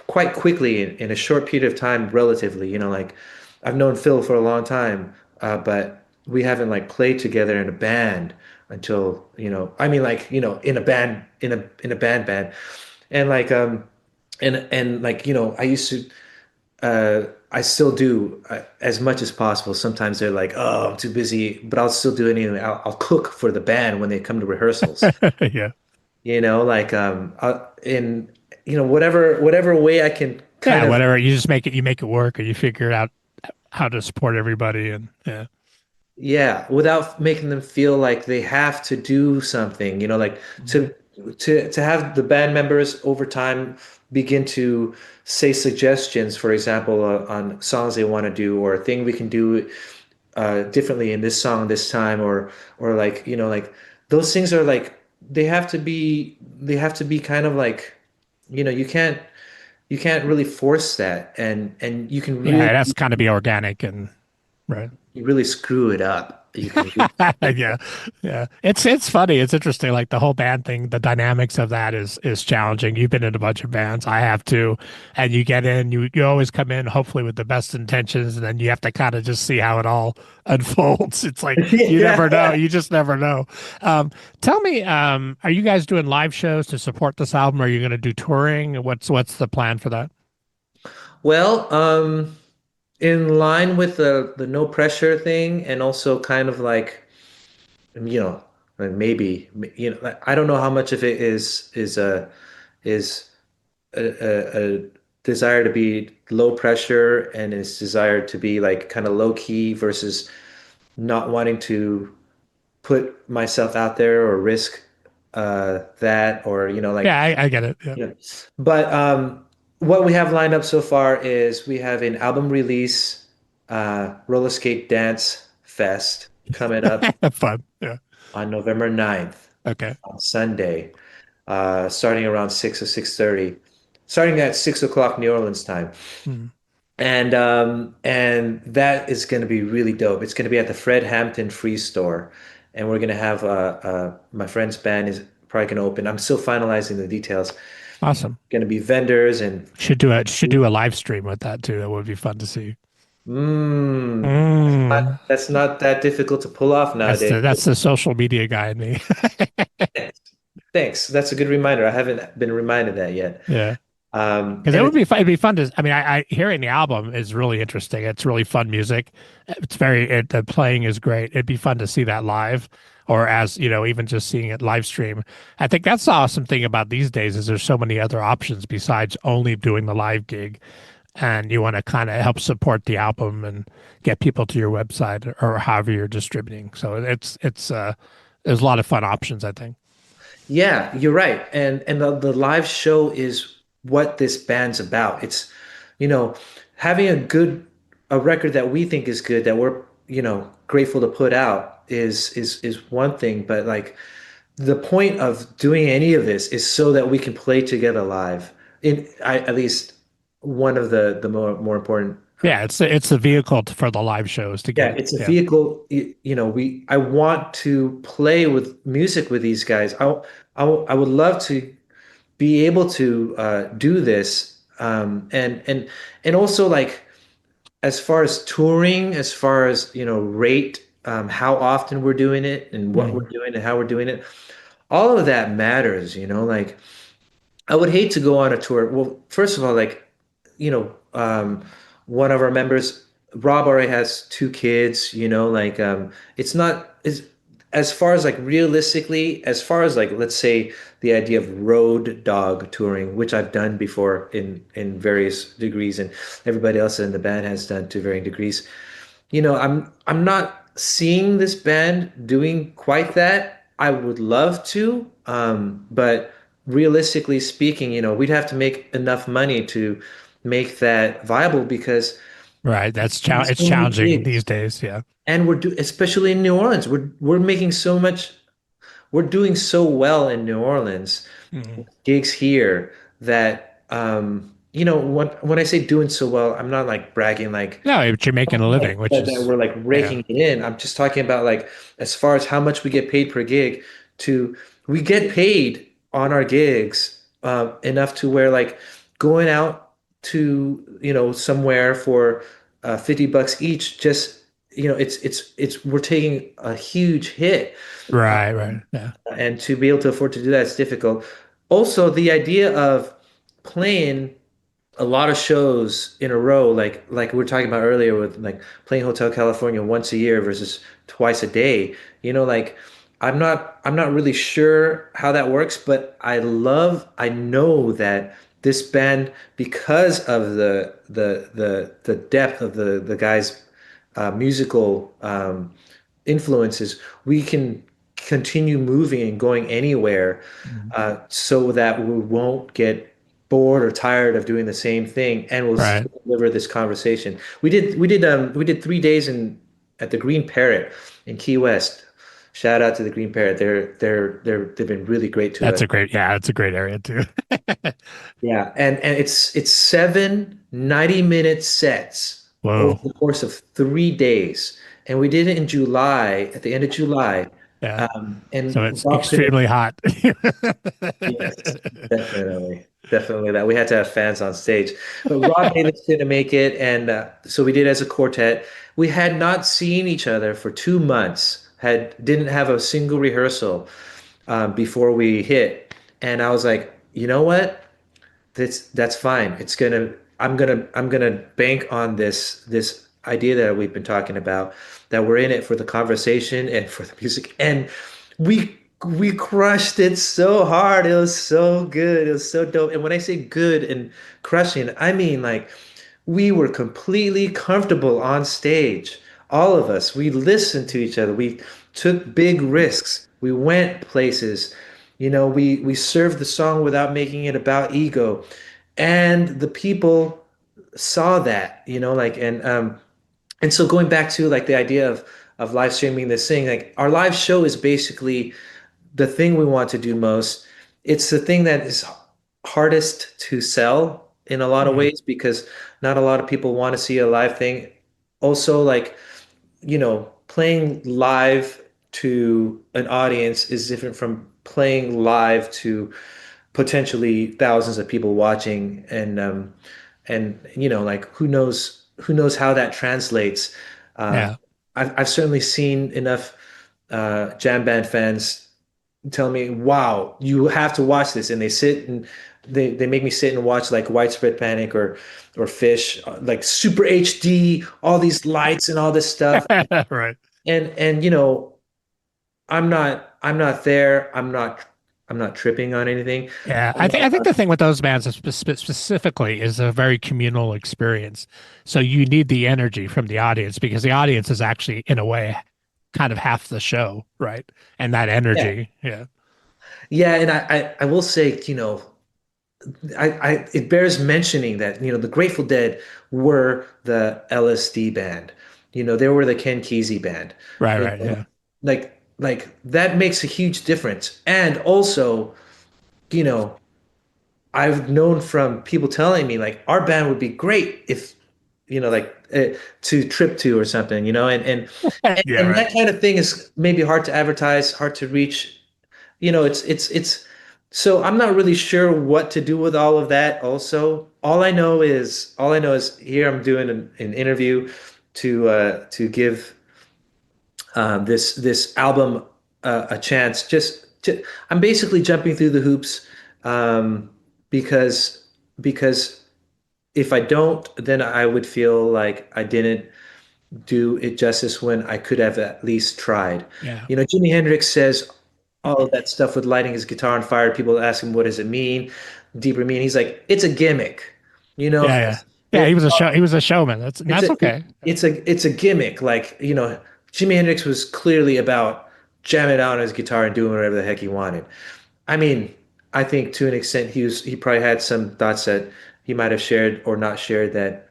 quite quickly in a short period of time, relatively. Like, I've known Phil for a long time, but we haven't like played together in a band until, I mean, like, in a band, in a band, and like and like, I used to, I still do, as much as possible. Sometimes they're like, "Oh, I'm too busy," but I'll still do it anyway. I'll cook for the band when they come to rehearsals. Yeah. Like, in whatever way I can kind Yeah. of, Whatever. You make it work, or you figure out how to support everybody. And yeah. yeah, without making them feel like they have to do something. Like, Mhm. to have the band members over time begin to say suggestions, for example, on songs they want to do, or a thing we can do differently in this song this time, or like, like those things are like they have to be kind of like, you can't really force that, and Yeah, that's kind of be organic and right. you really screw it up. You can really screw it Yeah, up. yeah. It's funny. It's interesting. Like the whole band thing, the dynamics of that is challenging. You've been in a bunch of bands. I have too. And you get in, you always come in hopefully with the best intentions, and then you have to kind of just see how it all unfolds. It's like you never know. Yeah. You just never know. Um, Tell me, are you guys doing live shows to support this album? Are you going to do touring? What's the plan for that? Well, in line with the no pressure thing, and also kind of like, you know, like maybe, like, I don't know how much of it is a desire to be low pressure and is desire to be like kind of low key versus not wanting to put myself out there or risk that, or Yeah, like, I get it. Yeah. yeah. But what we have lined up so far is we have an album release, roller skate dance fest coming up Fun. Yeah. on November 9th Okay. on Sunday, starting around 6 or 6:30, starting at 6 o'clock New Orleans time. Hmm. And that is going to be really dope. It's going to be at the Fred Hampton Free Store, and we're going to have my friend's band is probably going to open. I'm still finalizing the details. Awesome. Going to be vendors and Should do a live stream with that too. That would be fun to see. not, Mm. that's not that difficult to pull off nowadays. That's the social media guy in me. Thanks. Thanks. That's a good reminder. I haven't been reminded that yet. Yeah. Because it And would it's be fun. It'd be fun to. I mean, I hearing the album is really interesting. It's really fun music. It's the playing is great. It'd be fun to see that live, or as even just seeing it live stream. I think that's the awesome thing about these days is there's so many other options besides only doing the live gig, and you want to kind of help support the album and get people to your website or however you're distributing. So it's there's a lot of fun options, I think. Yeah, you're right. And the live show is what this band's about. It's, you know, having a record that we think is good, that we're, grateful to put out is one thing, but like the point of doing any of this is so that we can play together live. At least one of the more important. Yeah, it's the vehicle for the live shows to Yeah, get. it's a Yeah. vehicle. I want to play with music with these guys. I would love to be able to do this, and also like as far as touring, as far as rate, how often we're doing it and what we're Mm. doing and how we're doing it. All of that matters, like I would hate to go on a tour. Well, first of all, like, one of our members, Rob, already has two kids, like, it's not as far as like realistically, as far as like, let's say the idea of road dog touring, which I've done before in various degrees, and everybody else in the band has done to varying degrees. I'm not seeing this band doing quite that. I would love to, but realistically speaking, we'd have to make enough money to make that viable because Right. there's It's so many challenging these gigs, days. Yeah. and especially in New Orleans, we're making so much, we're doing so well in New Orleans, Mhm. gigs here that when I say doing so well, I'm not like bragging like No, but you're making a living, which that is we're like yeah. raking it in. I'm just talking about like as far as how much we get paid per gig to we get paid on our gigs enough to where like going out to somewhere for $50 each, just it's we're taking a huge hit, Right. Right. Yeah. and to be able to afford to do that is difficult. Also, the idea of playing a lot of shows in a row, like we were talking about earlier with like playing Hotel California once a year versus twice a day. Like I'm not really sure how that works, but I know that this band, because of the depth of the guys' musical influences, we can continue moving and going anywhere, Mhm. so that we won't get bored or tired of doing the same thing, and we'll Right. still deliver this conversation. We did 3 days at the Green Parrot in Key West, Shout out to the Green Parrot. They've been really great to us. That's a great area too. Yeah, and it's 7 90-minute sets over Whoa. the course of 3 days, and we did it in July, at the end of July, Yeah. and So it's Rob couldn't. extremely hot. Yes, definitely, definitely that we had to have fans on stage, but Rob Davis couldn't make it, and so we did as a quartet. We had not seen each other for 2 months, had didn't have a single rehearsal before we hit, and I was like, you know what? That's fine. I'm gonna bank on this idea that we've been talking about, that we're in it for the conversation and for the music. And we crushed it so hard. It was so good. It was so dope. And when I say good and crushing, I mean like we were completely comfortable on stage. All of us. We listened to each other. We took big risks. We went places. We served the song without making it about ego. And the people saw that, like and so going back to like the idea of live streaming this thing, like our live show is basically the thing we want to do most. It's the thing that is hardest to sell in a lot of Mhm. ways because not a lot of people want to see a live thing. Also, like, playing live to an audience is different from playing live to potentially thousands of people watching, and like who knows how that translates. Uh, Yeah. I've certainly seen enough jam band fans tell me, "Wow, you have to watch this," and they make me sit and watch like Widespread Panic or Fish, like super HD, all these lights and all this stuff, Right. and I'm not there. I'm not tripping on anything. Yeah, I'm I not- think the thing with those bands specifically is a very communal experience. So you need the energy from the audience because the audience is actually, in a way, kind of half the show, right? And that Yeah, energy, yeah, yeah, and I will say, it bears mentioning that the Grateful Dead were the LSD band. They were the Ken Kesey band. right, You right, know, yeah, like that makes a huge difference. And also, you know, I've known from people telling me like our band would be great if like to trip to or something, and, yeah, and right, that kind of thing is maybe hard to advertise, hard to reach. It's so I'm not really sure what to do with all of that also. All I know is here I'm doing an interview to give this album a chance. I'm basically jumping through the hoops, because because if I don't, then I would feel like I didn't do it justice when I could have at least tried. yeah, Jimi Hendrix says all of that stuff with lighting his guitar on fire. People ask him, what does it mean? Deeper meaning. He's like, it's a gimmick. You know, yeah, yeah, yeah. it, He was a showman. That's okay. it's a gimmick. Like, Jimi Hendrix was clearly about jamming out on his guitar and doing whatever the heck he wanted. I mean, I think to an extent he probably had some thoughts that he might have shared or not shared that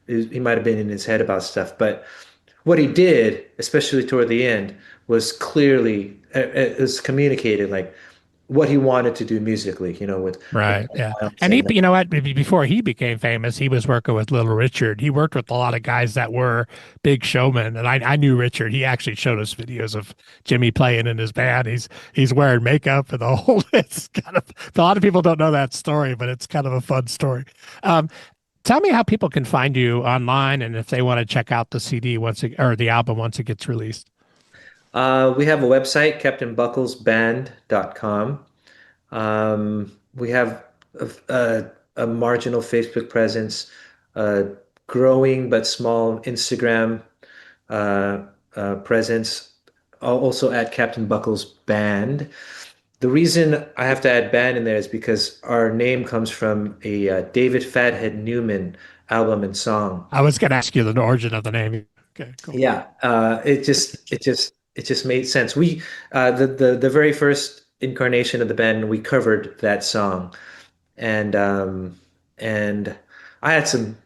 he might have been in his head about stuff. But what he did, especially toward the end, was clearly is communicated like what he wanted to do musically, with Right. Yeah. violence And and you know what? Before he became famous, he was working with Little Richard. He worked with a lot of guys that were big showmen. And I knew Richard. He actually showed us videos of Jimmy playing in his band. He's wearing makeup and the whole, it's kind of, a lot of people don't know that story, but it's kind of a fun story. Um, Tell me how people can find you online and if they want to check out the CD or the album once it gets released. we have a website, captainbuckelsband.com. We have a marginal Facebook presence, a growing but small Instagram uh, presence, also at Captain Buckels Band. The reason I have to add band in there is because our name comes from a David Fathead Newman album and song. I was going to ask you the origin of the name. Okay, cool. Yeah, it just made sense. The very first incarnation of the band, we covered that song, and I had some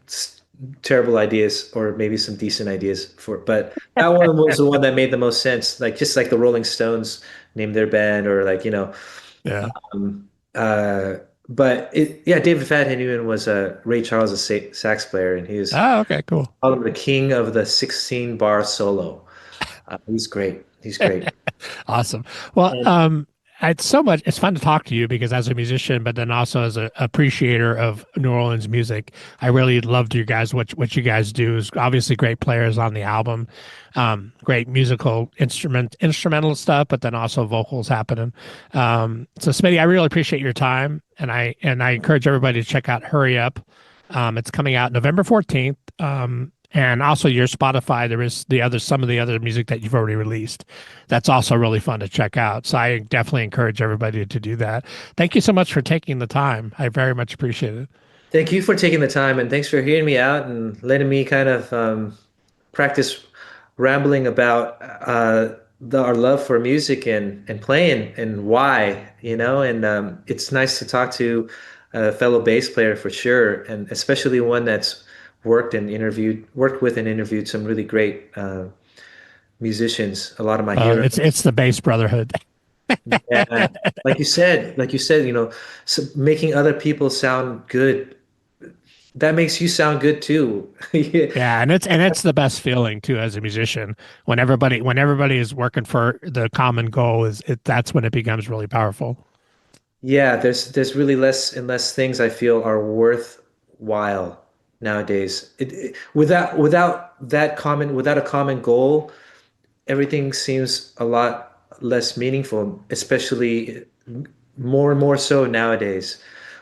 terrible ideas or maybe some decent ideas for, but that one was the one that made the most sense. Like just like the Rolling Stones named their band, or like, Yeah. um, uh, but yeah, David Fadden was Ray Charles' sax player, and he was Oh, okay, cool. called him the king of the 16 bar solo. He's great. He's great. Awesome. Well, And it's fun to talk to you because as a musician, but then also as an appreciator of New Orleans music, I really loved you guys, what you guys do is obviously great players on the album, great musical instrumental stuff, but then also vocals happening. So Smitty, I really appreciate your time, and I encourage everybody to check out Hurry Up. It's coming out November 14th. And also your Spotify, there is some of the other music that you've already released. That's also really fun to check out. So I definitely encourage everybody to do that. Thank you so much for taking the time. I very much appreciate it. thank you for taking the time, and thanks for hearing me out and letting me kind of practice rambling about our love for music and playing and why, and it's nice to talk to a fellow bass player for sure, and especially one that's worked with and interviewed some really great musicians, a lot of my heroes. It's the bass brotherhood. Yeah, like you said, so making other people sound good, that makes you sound good too. Yeah, and it's the best feeling too as a musician when everybody is working for the common goal that's when it becomes really powerful. Yeah, there's really less and less things I feel are worthwhile nowadays. Without a common goal, everything seems a lot less meaningful, especially more and more so nowadays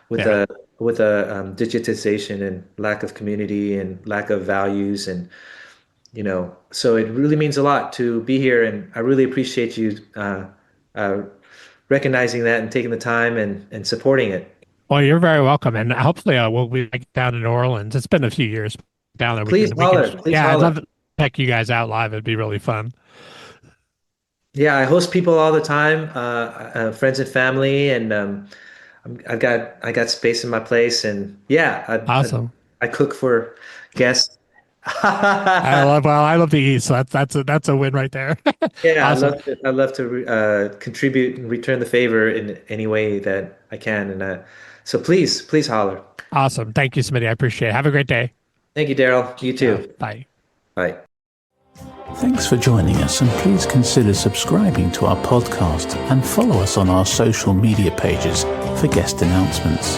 with Yeah. digitization and lack of community and lack of values, and so it really means a lot to be here, and I really appreciate you uh, recognizing that and taking the time and supporting it. Well, you're very welcome, and hopefully we'll be back down in New Orleans. It's been a few years down there. Please holler, please Yeah, I'd holler. love to check you guys out live. It'd be really fun. Yeah, I host people all the time, friends and family, and I got space in my place, and yeah, Awesome. I cook for guests. I love to eat, so that's a win right there. Yeah, Awesome. I love to contribute and return the favor in any way that I can, and so please holler. Awesome. Thank you, Smitty. I appreciate it. Have a great day. Thank you, Daryl. You too. Bye. Bye. Thanks for joining us, and please consider subscribing to our podcast and follow us on our social media pages for guest announcements.